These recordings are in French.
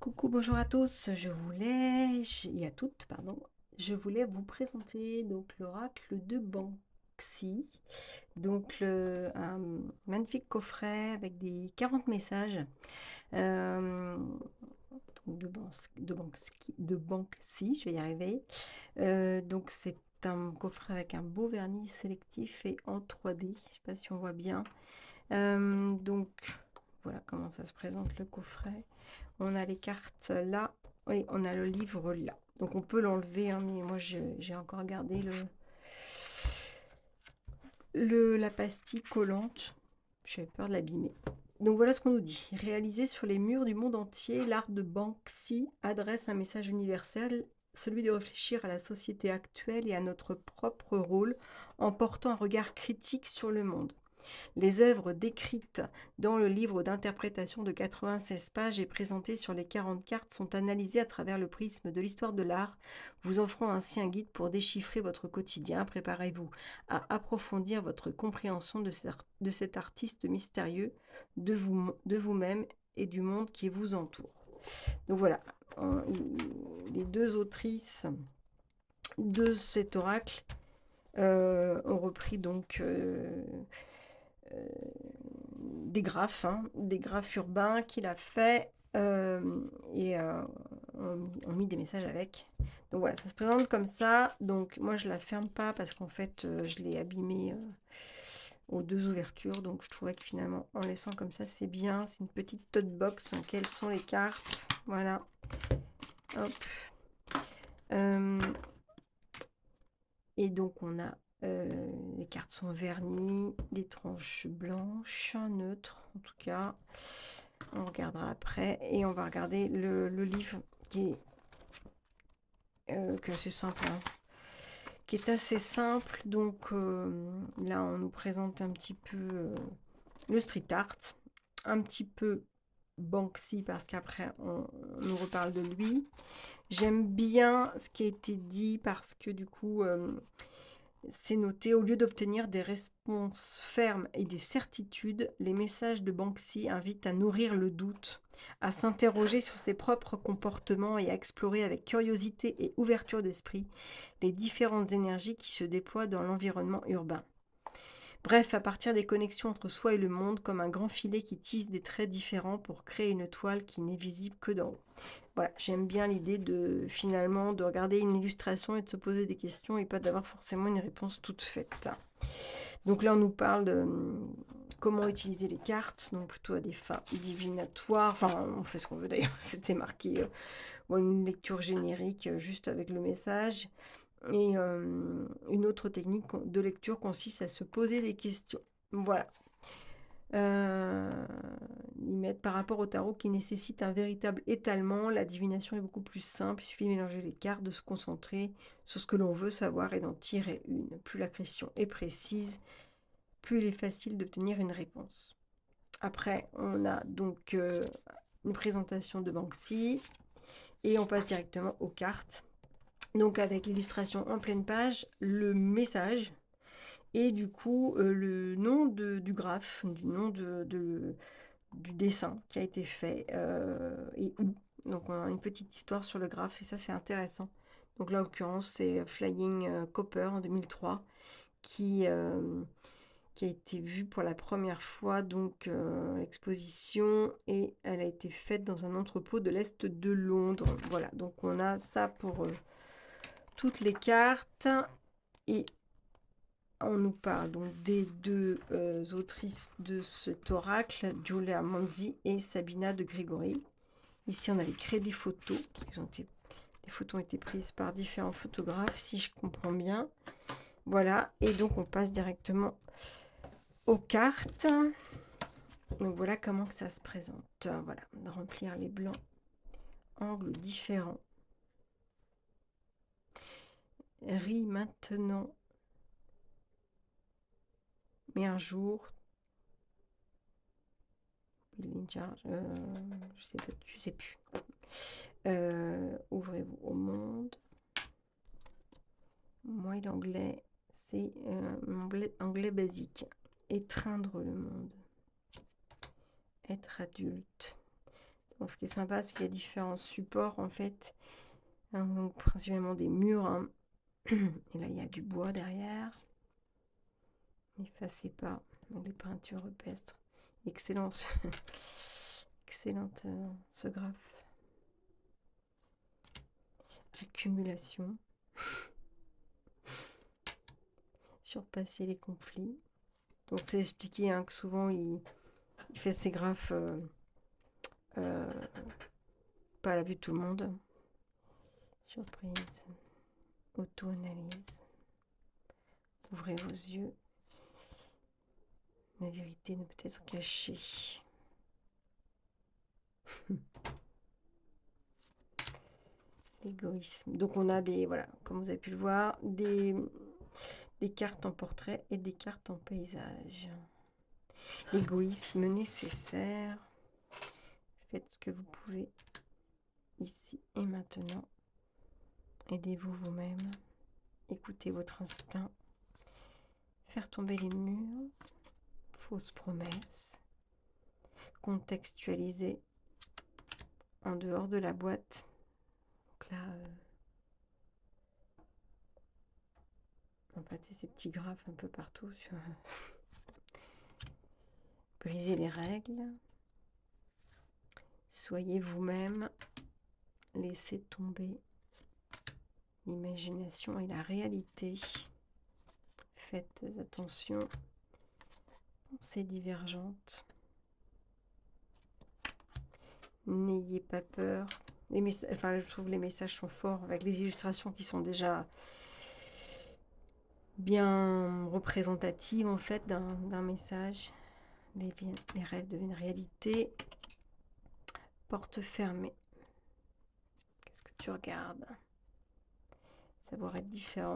Coucou, bonjour à tous. Et à toutes, pardon. Je voulais vous présenter donc l'oracle de Banksy. Donc un magnifique coffret avec des 40 messages donc de Banksy, je vais y arriver. Donc c'est un coffret avec un beau vernis sélectif et en 3D. Je sais pas si on voit bien. Donc voilà comment ça se présente le coffret. On a les cartes là. Oui, on a le livre là. Donc on peut l'enlever, hein, mais moi j'ai encore gardé la pastille collante. J'avais peur de l'abîmer. Donc voilà ce qu'on nous dit. Réalisé sur les murs du monde entier, l'art de Banksy adresse un message universel, celui de réfléchir à la société actuelle et à notre propre rôle en portant un regard critique sur le monde. Les œuvres décrites dans le livre d'interprétation de 96 pages et présentées sur les 40 cartes sont analysées à travers le prisme de l'histoire de l'art, vous offrant ainsi un guide pour déchiffrer votre quotidien. Préparez-vous à approfondir votre compréhension de cet artiste mystérieux, de vous-même et du monde qui vous entoure. Donc voilà, les deux autrices de cet oracle ont repris donc des graphes urbains qu'il a fait et on mis des messages avec. Donc voilà, ça se présente comme ça. Donc moi je la ferme pas parce qu'en fait je l'ai abîmé aux deux ouvertures. Donc je trouvais que finalement en laissant comme ça c'est bien. C'est une petite tote box. Quelles sont les cartes? Voilà. Hop. Et donc on a les cartes sont vernies, des tranches blanches, neutres en tout cas. On regardera après et on va regarder le livre qui est assez simple, hein, qui est assez simple. Donc là on nous présente un petit peu le street art, un petit peu Banksy parce qu'après on nous reparle de lui. J'aime bien ce qui a été dit parce que du coup c'est noté, au lieu d'obtenir des réponses fermes et des certitudes, les messages de Banksy invitent à nourrir le doute, à s'interroger sur ses propres comportements et à explorer avec curiosité et ouverture d'esprit les différentes énergies qui se déploient dans l'environnement urbain. Bref, à partir des connexions entre soi et le monde, comme un grand filet qui tisse des traits différents pour créer une toile qui n'est visible que d'en haut. Voilà, j'aime bien l'idée de finalement de regarder une illustration et de se poser des questions et pas d'avoir forcément une réponse toute faite. Donc là, on nous parle de comment utiliser les cartes, donc plutôt à des fins divinatoires. Enfin, on fait ce qu'on veut d'ailleurs. C'était marqué une lecture générique juste avec le message. Et une autre technique de lecture consiste à se poser des questions. Voilà. Ils mettent par rapport au tarot qui nécessite un véritable étalement, la divination est beaucoup plus simple, il suffit de mélanger les cartes, de se concentrer sur ce que l'on veut savoir et d'en tirer une. Plus la question est précise, plus il est facile d'obtenir une réponse. Après, on a donc une présentation de Banksy et on passe directement aux cartes. Donc avec l'illustration en pleine page, le message et du coup le nom du graphe, du nom du dessin qui a été fait et où. Donc on a une petite histoire sur le graphe et ça c'est intéressant. Donc là en l'occurrence c'est Flying Copper en 2003 qui, euh, qui a été vue pour la première fois donc l'exposition et elle a été faite dans un entrepôt de l'Est de Londres. Voilà, donc on a ça pour toutes les cartes et on nous parle donc des deux autrices de cet oracle, Giulia Manzi et Sabina de Gregori. Ici, on avait créé des photos, parce que les photos ont été prises par différents photographes, si je comprends bien. Voilà, et donc on passe directement aux cartes. Donc voilà comment que ça se présente. Voilà, remplir les blancs, angles différents. Ris maintenant, mais un jour, je sais plus. Ouvrez-vous au monde. Moi, l'anglais, c'est anglais basique. Étreindre le monde. Être adulte. Donc ce qui est sympa, c'est qu'il y a différents supports en fait. Hein, donc principalement des murs. Hein. Et là, il y a du bois derrière. N'effacez pas les peintures rupestres. Excellente, excellente ce graphe. Accumulation. Surpasser les conflits. Donc c'est expliqué hein, que souvent il fait ses graphes pas à la vue de tout le monde. Surprise. Auto-analyse. Ouvrez vos yeux. La vérité ne peut être cachée. L'égoïsme. Donc on a des, voilà, comme vous avez pu le voir, des cartes en portrait et des cartes en paysage. L'égoïsme nécessaire. Faites ce que vous pouvez ici et maintenant. Aidez-vous vous-même. Écoutez votre instinct. Faire tomber les murs. Fausses promesses. Contextualiser en dehors de la boîte. Donc là, en fait, c'est ces petits graphes un peu partout. Briser les règles. Soyez vous-même. Laissez tomber l'imagination et la réalité. Faites attention. Pensées divergentes. N'ayez pas peur. Je trouve les messages sont forts avec les illustrations qui sont déjà bien représentatives en fait d'un message. Les rêves deviennent réalité. Porte fermée. Qu'est-ce que tu regardes? Savoir être différent.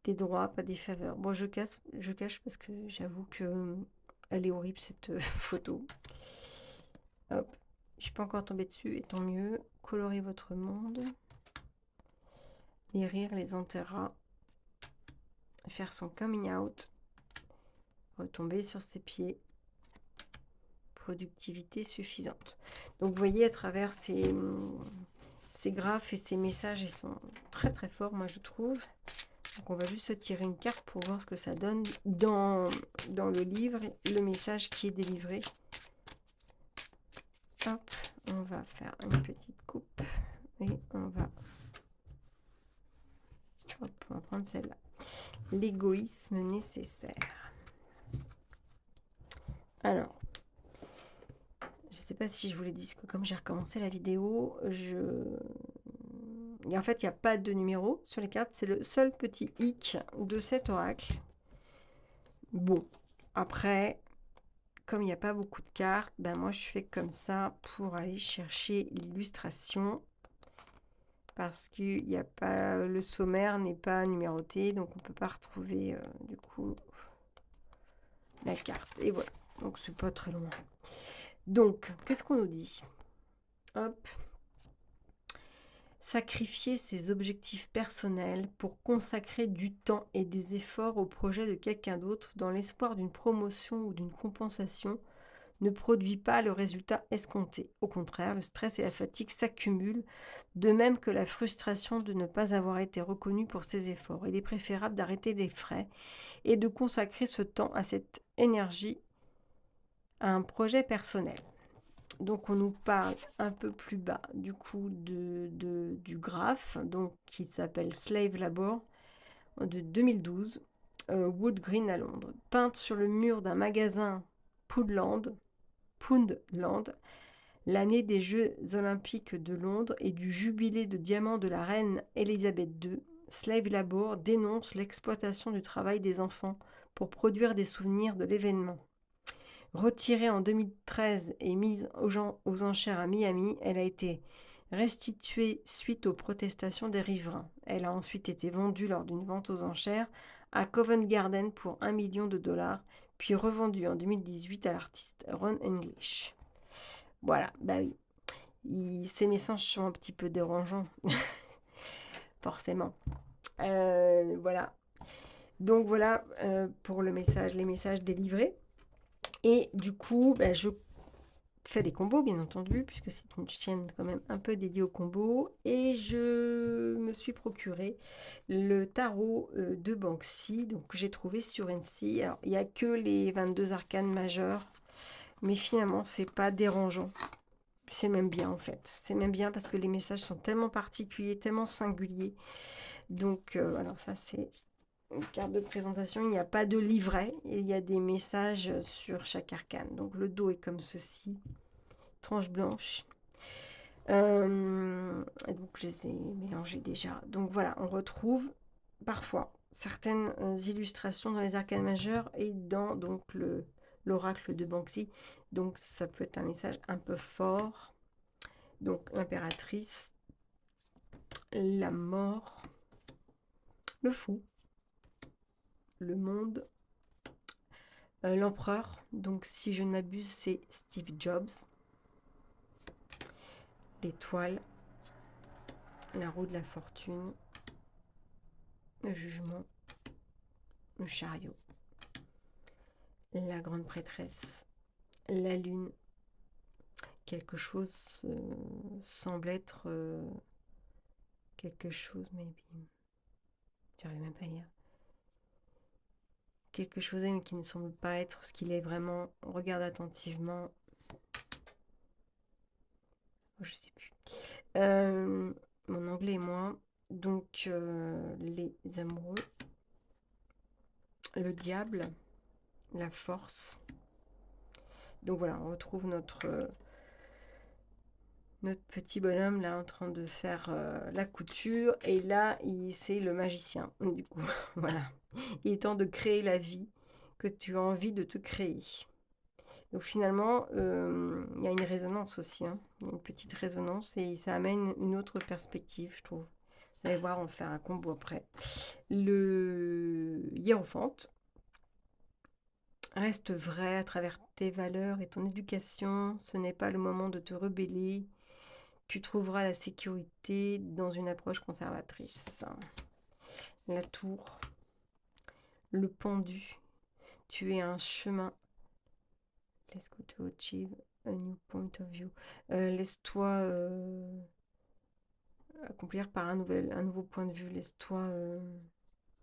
Des droits, pas des faveurs. Bon, je cache parce que j'avoue que elle est horrible cette photo. Hop, je suis pas encore tombée dessus et tant mieux. Colorez votre monde. Les rires, les enterra. Faire son coming out. Retomber sur ses pieds. Productivité suffisante. Donc vous voyez à travers ces graphes et ces messages, ils sont très très forts, moi je trouve. Donc on va juste se tirer une carte pour voir ce que ça donne dans le livre, le message qui est délivré. Hop, on va faire une petite coupe et on va prendre celle-là. L'égoïsme nécessaire. Alors, je sais pas si je vous l'ai dit, parce que comme j'ai recommencé la vidéo, en fait, il n'y a pas de numéro sur les cartes. C'est le seul petit hic de cet oracle. Bon, après, comme il n'y a pas beaucoup de cartes, ben moi, je fais comme ça pour aller chercher l'illustration. Parce que le sommaire n'est pas numéroté, donc on ne peut pas retrouver, du coup, la carte. Et voilà, donc c'est pas très loin. Donc, qu'est-ce qu'on nous dit? Hop. Sacrifier ses objectifs personnels pour consacrer du temps et des efforts au projet de quelqu'un d'autre dans l'espoir d'une promotion ou d'une compensation ne produit pas le résultat escompté. Au contraire, le stress et la fatigue s'accumulent, de même que la frustration de ne pas avoir été reconnu pour ses efforts. Il est préférable d'arrêter les frais et de consacrer ce temps à cette énergie à un projet personnel. Donc on nous parle un peu plus bas du coup du graphe, donc qui s'appelle Slave Labor de 2012, Wood Green à Londres, peinte sur le mur d'un magasin Poundland, l'année des Jeux Olympiques de Londres et du jubilé de diamant de la reine Elisabeth II. Slave Labor dénonce l'exploitation du travail des enfants pour produire des souvenirs de l'événement. Retirée en 2013 et mise aux enchères à Miami, elle a été restituée suite aux protestations des riverains. Elle a ensuite été vendue lors d'une vente aux enchères à Covent Garden pour $1 million, puis revendue en 2018 à l'artiste Ron English. Voilà, bah oui. Ces messages sont un petit peu dérangeants, forcément. Voilà. Donc voilà pour les messages délivrés. Et du coup, je fait des combos, bien entendu, puisque c'est une chaîne quand même un peu dédiée aux combos. Et je me suis procuré le tarot de Banksy, donc que j'ai trouvé sur Etsy. Alors, il n'y a que les 22 arcanes majeurs, mais finalement, c'est pas dérangeant. C'est même bien, en fait. C'est même bien parce que les messages sont tellement particuliers, tellement singuliers. Donc, alors ça, c'est une carte de présentation. Il n'y a pas de livret. Et il y a des messages sur chaque arcane. Donc, le dos est comme ceci. Tranche blanche. Donc, je les ai mélangés déjà. Donc, voilà, on retrouve parfois certaines illustrations dans les arcanes majeurs et dans donc l'oracle de Banksy. Donc, ça peut être un message un peu fort. Donc, l'impératrice, la mort, le fou, le monde, l'empereur. Donc, si je ne m'abuse, c'est Steve Jobs. L'étoile, la roue de la fortune, le jugement, le chariot, la grande prêtresse, la lune. Quelque chose semble être quelque chose, maybe. J'arrive même pas à lire. Quelque chose qui ne semble pas être ce qu'il est vraiment. On regarde attentivement. Oh, je sais plus. Mon anglais et moi. Donc, les amoureux, le diable, la force. Donc voilà, on retrouve notre petit bonhomme là en train de faire la couture. Et là, c'est le magicien. Du coup, voilà. Il est temps de créer la vie que tu as envie de te créer. Donc finalement, il y a une résonance aussi. Hein. Il y a une petite résonance et ça amène une autre perspective, je trouve. Vous allez voir, on va faire un combo après. Le hiérophante. Reste vrai à travers tes valeurs et ton éducation. Ce n'est pas le moment de te rebeller. Tu trouveras la sécurité dans une approche conservatrice. La tour. Le pendu. Tu es un chemin. Let's go to achieve a new point of view. Laisse-toi accomplir par un nouveau point de vue. Laisse-toi...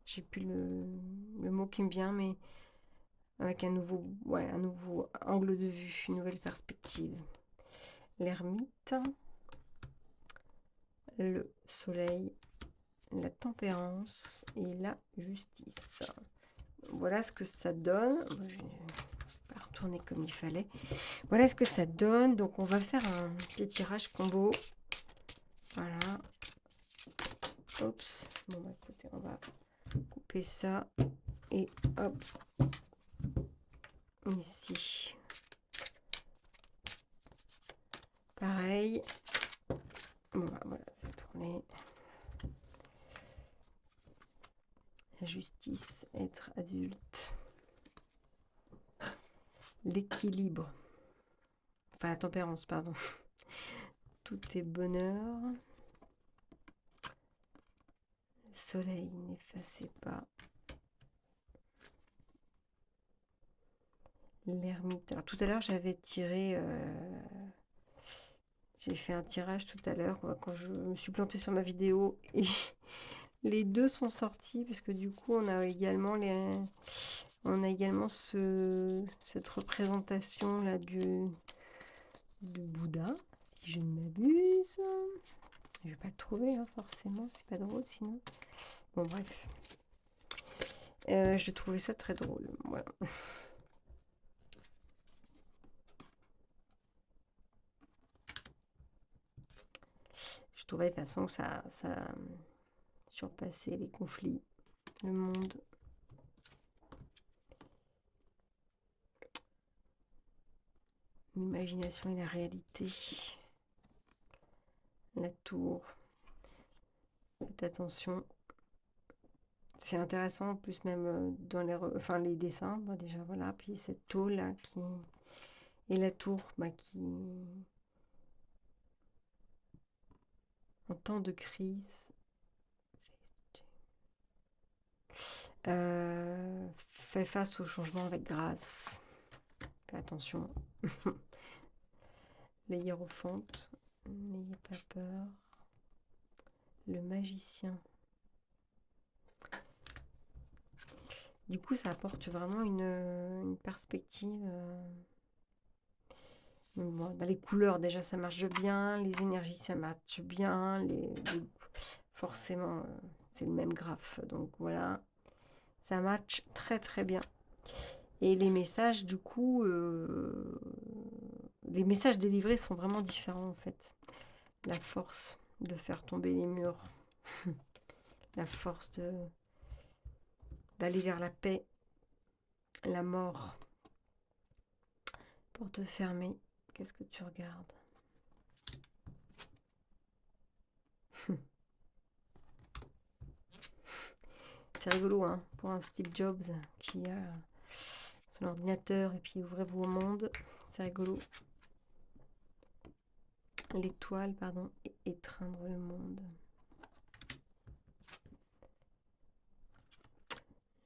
j'ai plus le mot qui me vient, mais avec un nouveau angle de vue, une nouvelle perspective. L'ermite, le soleil, la tempérance et la justice. Voilà ce que ça donne. Je vais pas retourner comme il fallait. Voilà ce que ça donne. Donc on va faire un petit tirage combo. Voilà. Oups. Bon bah écoutez, on va couper ça. Et hop. Ici. Pareil. Bon bah, voilà, ça a tourné. La justice, être adulte. L'équilibre. Enfin, la tempérance, pardon. Tout est bonheur. Le soleil, n'effacez pas. L'ermite. Alors, tout à l'heure, j'avais tiré... j'ai fait un tirage tout à l'heure quand je me suis plantée sur ma vidéo. Et les deux sont sortis parce que du coup, on a également cette représentation là de Bouddha, si je ne m'abuse. Je vais pas le trouver hein, forcément, c'est pas drôle sinon. Bon bref, je trouvais ça très drôle. Voilà. Je trouvais de toute façon que ça surpassait les conflits, le monde. L'imagination et la réalité. La tour. Faites attention. C'est intéressant en plus même dans les dessins. Bah, déjà voilà. Puis cette tôle là qui... Et la tour qui... En temps de crise. Fait face au changement avec grâce. Fais attention. le hiérophante, n'ayez pas peur, le magicien. Du coup, ça apporte vraiment une perspective. Bon, dans les couleurs, déjà, ça marche bien. Les énergies, ça marche bien. Forcément, c'est le même graphe. Donc voilà, ça match très très bien. Et les messages, du coup, les messages délivrés sont vraiment différents en fait. La force de faire tomber les murs. La force d'aller vers la paix. La mort. Porte fermée. Qu'est-ce que tu regardes? C'est rigolo, hein, pour un Steve Jobs qui a son ordinateur et puis ouvrez-vous au monde. C'est rigolo. L'étoile, pardon, étreindre le monde.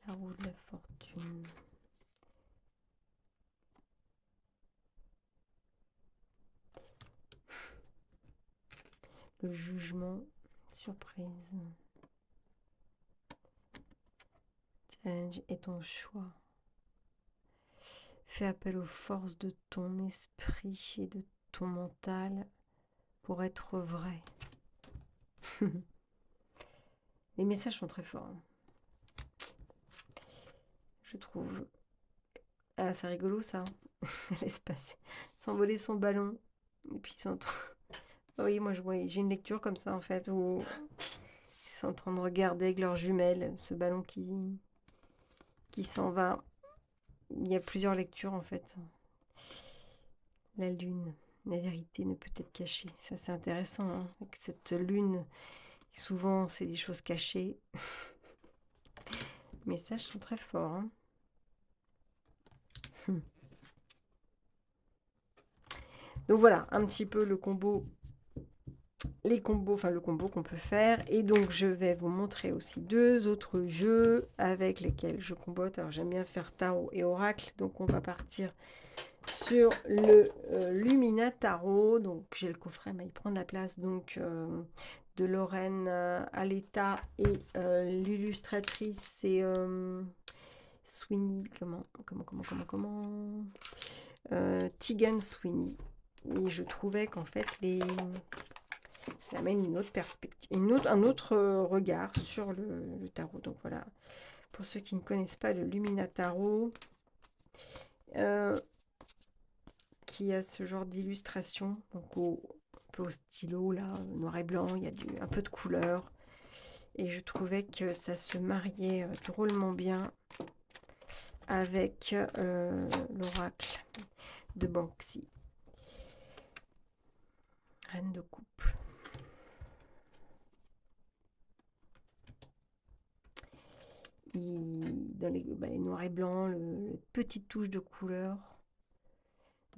La roue de la fortune. Le jugement, surprise. Challenge est ton choix. Fais appel aux forces de ton esprit et de ton mental pour être vrai. Les messages sont très forts, hein, je trouve. Ah, c'est rigolo ça. Laisse passer. S'envoler son ballon. Et puis oui, moi j'ai une lecture comme ça en fait où ils sont en train de regarder avec leurs jumelles ce ballon qui s'en va. Il y a plusieurs lectures en fait. La lune, la vérité ne peut être cachée. Ça c'est intéressant, hein, avec cette lune. Souvent c'est des choses cachées. Les messages sont très forts, hein. Donc voilà, un petit peu le combo, les combos, enfin le combo qu'on peut faire. Et donc je vais vous montrer aussi deux autres jeux avec lesquels je combote. Alors j'aime bien faire tarot et oracle, donc on va partir sur le Lumina Tarot. Donc j'ai le coffret, mais il prend de la place. Donc de Lorraine Aletta et l'illustratrice c'est Sweeney, Tegan Sweeney. Et je trouvais qu'en fait ça amène une autre perspective, un autre regard sur le tarot. Donc voilà, pour ceux qui ne connaissent pas le Lumina Tarot, qui a ce genre d'illustration, donc un peu au stylo là, noir et blanc, il y a un peu de couleur. Et je trouvais que ça se mariait drôlement bien avec l'oracle de Banksy. Reine de coupe. Dans les noirs et blancs, les petites touches de couleur,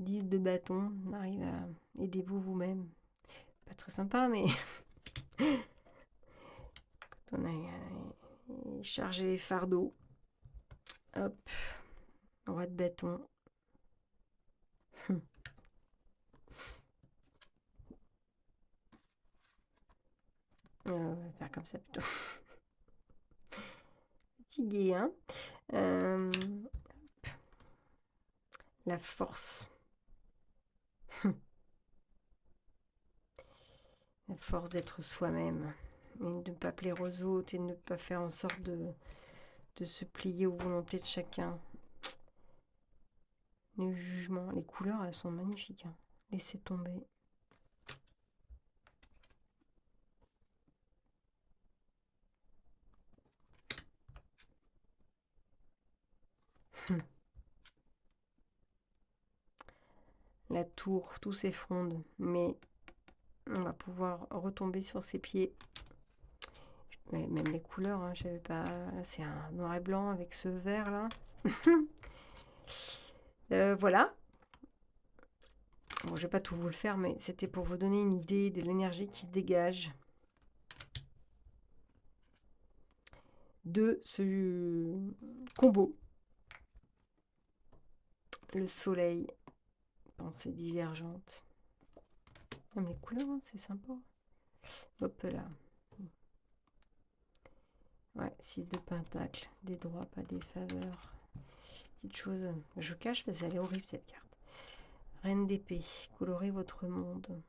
10 de bâton, on arrive à aider-vous vous-même. Pas très sympa, mais quand on a chargé les fardeaux, hop, roi de bâton. On va faire comme ça plutôt. Fatigué, hein. La force. La force d'être soi-même. Et de ne pas plaire aux autres et de ne pas faire en sorte de se plier aux volontés de chacun. Le jugement, les couleurs, elles sont magnifiques, hein. Laissez tomber. La tour, tout s'effondre, mais on va pouvoir retomber sur ses pieds. Même les couleurs, hein, j'avais pas. Là, c'est un noir et blanc avec ce vert là. Voilà. Bon, je vais pas tout vous le faire, mais c'était pour vous donner une idée de l'énergie qui se dégage de ce combo. Le soleil, pensée divergente. Même les couleurs, hein, c'est sympa. Hop là. Ouais, 6 de pentacle, des droits, pas des faveurs. Petite chose, je cache parce qu'elle est horrible cette carte. Reine d'épée, colorez votre monde.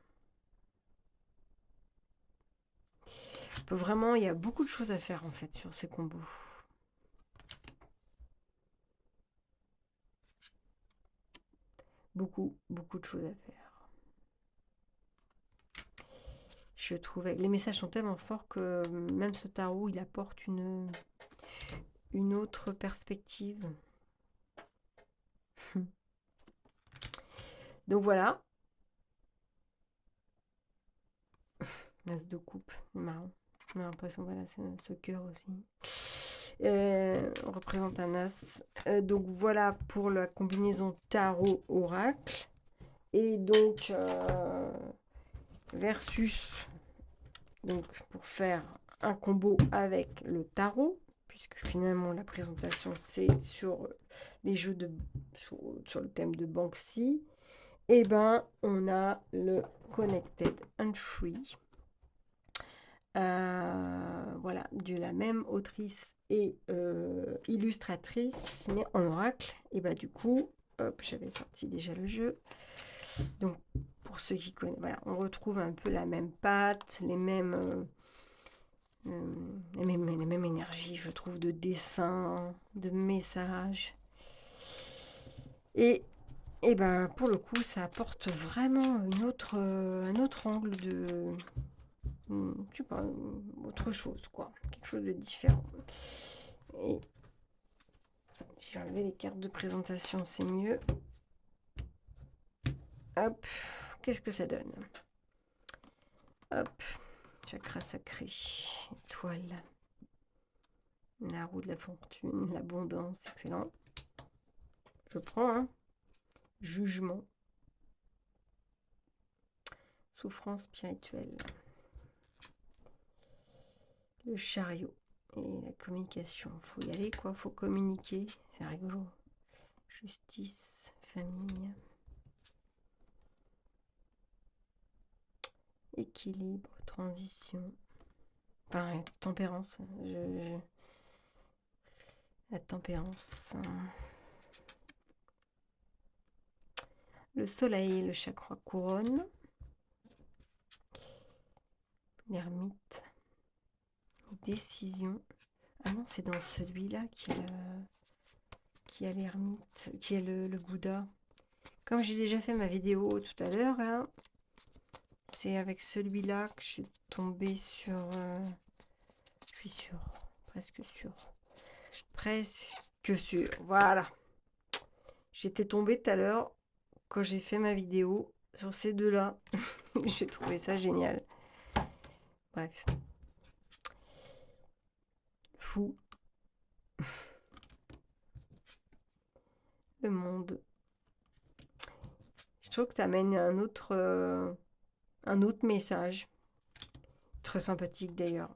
Vraiment, il y a beaucoup de choses à faire en fait sur ces combos. Beaucoup de choses à faire. Je trouvais les messages sont tellement forts que même ce tarot, il apporte une autre perspective. Donc voilà. As de coupe, marrant. On a l'impression, voilà, c'est ce cœur aussi. On représente un as. Donc voilà pour la combinaison tarot-oracle. Et donc, versus, donc pour faire un combo avec le tarot, puisque finalement la présentation c'est sur les jeux sur le thème de Banksy, et ben on a le Connected and Free. Voilà, de la même autrice et illustratrice, mais en oracle. Et bah du coup, hop, j'avais sorti déjà le jeu. Donc pour ceux qui connaissent, voilà, on retrouve un peu la même patte, les mêmes énergies, je trouve, de dessin, de message. Et ben pour le coup, ça apporte vraiment un autre angle de je sais pas, autre chose, quoi. Quelque chose de différent. Et j'ai enlevé les cartes de présentation, c'est mieux. Hop, qu'est-ce que ça donne? Hop, chakra sacré, étoile, la roue de la fortune, l'abondance, excellent. Je prends, hein. Jugement, souffrance spirituelle, le chariot et la communication. Faut y aller, quoi, faut communiquer, c'est rigolo. Justice, famille, équilibre, transition, pareil, tempérance. La tempérance. Le soleil, le chakra couronne. L'ermite. Décision. Ah non, c'est dans celui-là qui a l'ermite, qui est le Bouddha. Comme j'ai déjà fait ma vidéo tout à l'heure, hein, c'est avec celui-là que je suis tombée sur... je suis sûre, presque sûre. Presque sûre, voilà. J'étais tombée tout à l'heure quand j'ai fait ma vidéo sur ces deux-là. J'ai trouvé ça génial. Bref. Fou. Le monde. Je trouve que ça amène un autre message. Très sympathique d'ailleurs.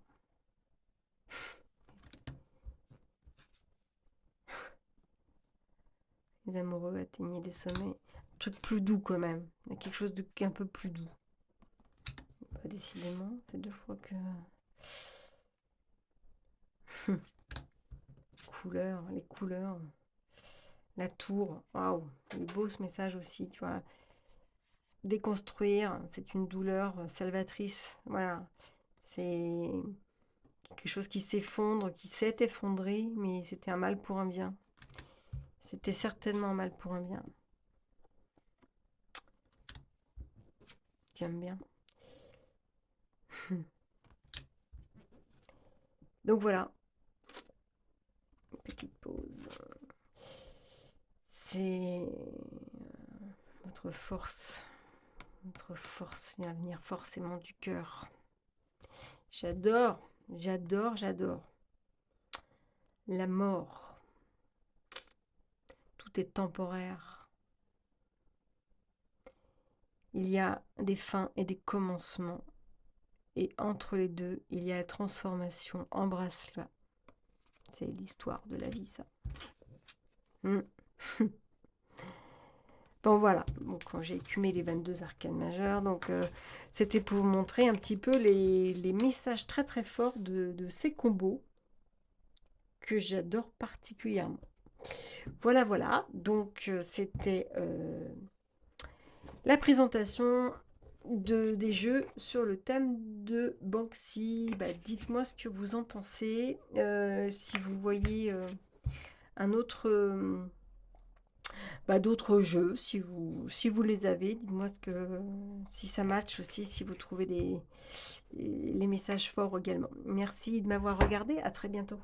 Les amoureux atteignaient des sommets. Un truc plus doux quand même. Il y a quelque chose un peu plus doux. Pas décidément, c'est 2 fois que... les couleurs. La tour. Waouh, il est beau ce message aussi, tu vois. Déconstruire, c'est une douleur salvatrice. Voilà. C'est quelque chose qui s'effondre, qui s'est effondré, mais c'était un mal pour un bien. C'était certainement un mal pour un bien. J'aime bien. Donc voilà. Petite pause. C'est votre force. Votre force vient venir forcément du cœur. J'adore, j'adore, j'adore. La mort. Tout est temporaire. Il y a des fins et des commencements. Et entre les deux, il y a la transformation. Embrasse-la. C'est l'histoire de la vie, ça. Bon voilà, donc quand j'ai écumé les 22 arcanes majeures, donc c'était pour vous montrer un petit peu les messages très très forts de ces combos que j'adore particulièrement. Voilà, voilà, donc c'était la présentation des jeux sur le thème de Banksy. Bah, dites-moi ce que vous en pensez, si vous voyez un autre... d'autres jeux, si vous les avez, dites-moi si ça match aussi, si vous trouvez les messages forts également. Merci de m'avoir regardé, à très bientôt.